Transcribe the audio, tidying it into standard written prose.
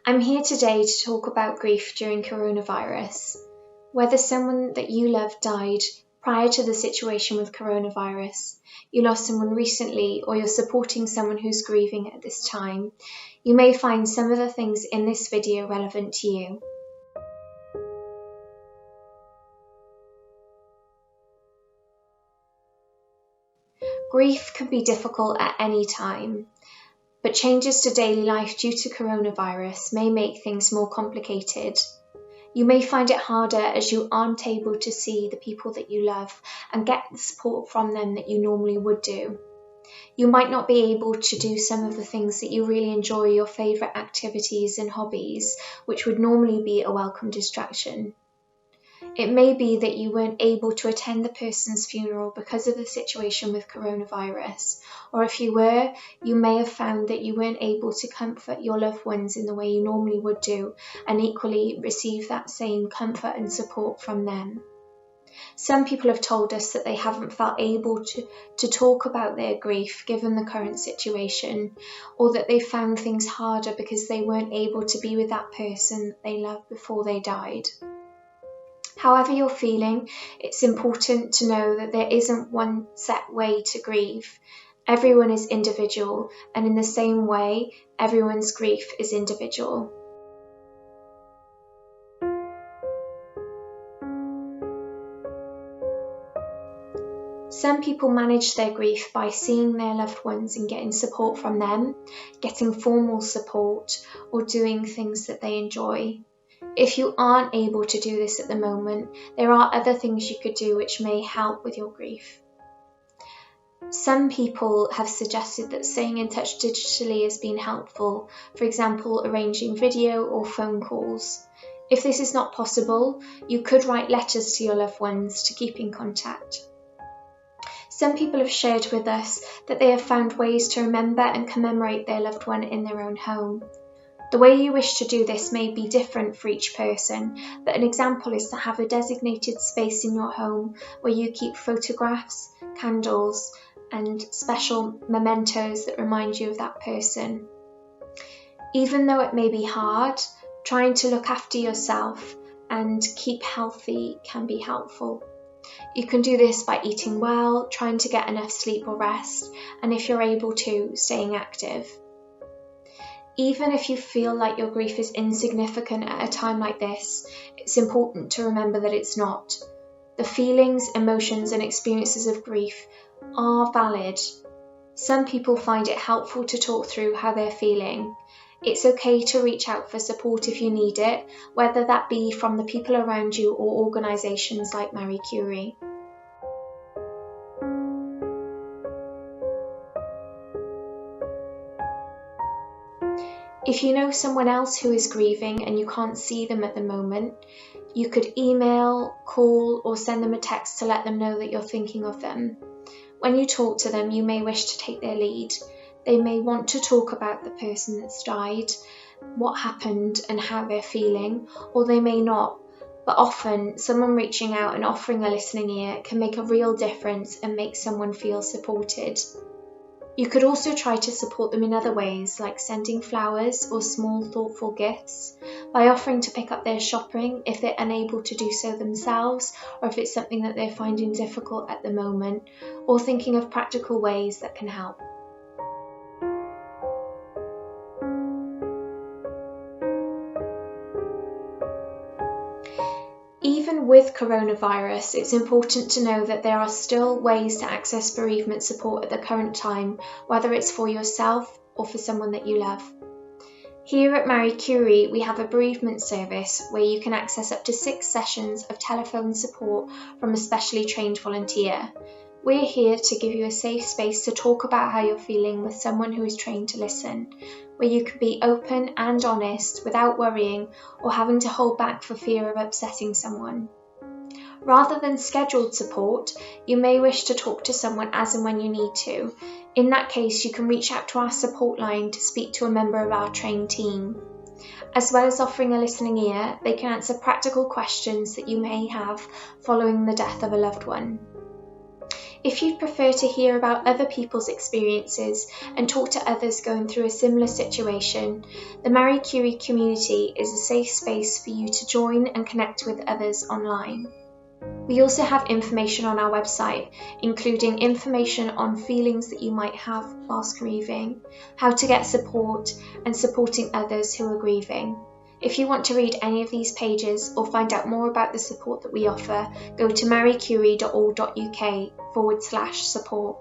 I'm here today to talk about grief during coronavirus. Whether someone that you love died prior to the situation with coronavirus, you lost someone recently, or you're supporting someone who's grieving at this time, you may find some of the things in this video relevant to you. Grief can be difficult at any time, but changes to daily life due to coronavirus may make things more complicated. You may find it harder as you aren't able to see the people that you love and get the support from them that you normally would do. You might not be able to do some of the things that you really enjoy, your favourite activities and hobbies, which would normally be a welcome distraction. It may be that you weren't able to attend the person's funeral because of the situation with coronavirus, or if you were, you may have found that you weren't able to comfort your loved ones in the way you normally would do, and equally receive that same comfort and support from them. Some people have told us that they haven't felt able to talk about their grief given the current situation, or that they found things harder because they weren't able to be with that person that they loved before they died. However you're feeling, it's important to know that there isn't one set way to grieve. Everyone is individual, and in the same way, everyone's grief is individual. Some people manage their grief by seeing their loved ones and getting support from them, getting formal support, or doing things that they enjoy. If you aren't able to do this at the moment, there are other things you could do which may help with your grief. Some people have suggested that staying in touch digitally has been helpful, for example, arranging video or phone calls. If this is not possible, you could write letters to your loved ones to keep in contact. Some people have shared with us that they have found ways to remember and commemorate their loved one in their own home. The way you wish to do this may be different for each person, but an example is to have a designated space in your home where you keep photographs, candles, and special mementos that remind you of that person. Even though it may be hard, trying to look after yourself and keep healthy can be helpful. You can do this by eating well, trying to get enough sleep or rest, and if you're able to, staying active. Even if you feel like your grief is insignificant at a time like this, it's important to remember that it's not. The feelings, emotions, and experiences of grief are valid. Some people find it helpful to talk through how they're feeling. It's okay to reach out for support if you need it, whether that be from the people around you or organisations like Curie. If you know someone else who is grieving and you can't see them at the moment, you could email, call, or send them a text to let them know that you're thinking of them. When you talk to them, you may wish to take their lead. They may want to talk about the person that's died, what happened and how they're feeling, or they may not. But often, someone reaching out and offering a listening ear can make a real difference and make someone feel supported. You could also try to support them in other ways, like sending flowers or small thoughtful gifts, by offering to pick up their shopping if they're unable to do so themselves, or if it's something that they're finding difficult at the moment, or thinking of practical ways that can help. Even with coronavirus, it's important to know that there are still ways to access bereavement support at the current time, whether it's for yourself or for someone that you love. Here at Curie, we have a bereavement service where you can access up to 6 sessions of telephone support from a specially trained volunteer. We're here to give you a safe space to talk about how you're feeling with someone who is trained to listen, where you can be open and honest without worrying or having to hold back for fear of upsetting someone. Rather than scheduled support, you may wish to talk to someone as and when you need to. In that case, you can reach out to our support line to speak to a member of our trained team. As well as offering a listening ear, they can answer practical questions that you may have following the death of a loved one. If you'd prefer to hear about other people's experiences and talk to others going through a similar situation, the Marie Curie community is a safe space for you to join and connect with others online. We also have information on our website, including information on feelings that you might have whilst grieving, how to get support, and supporting others who are grieving. If you want to read any of these pages or find out more about the support that we offer, go to mariecurie.org.uk/support.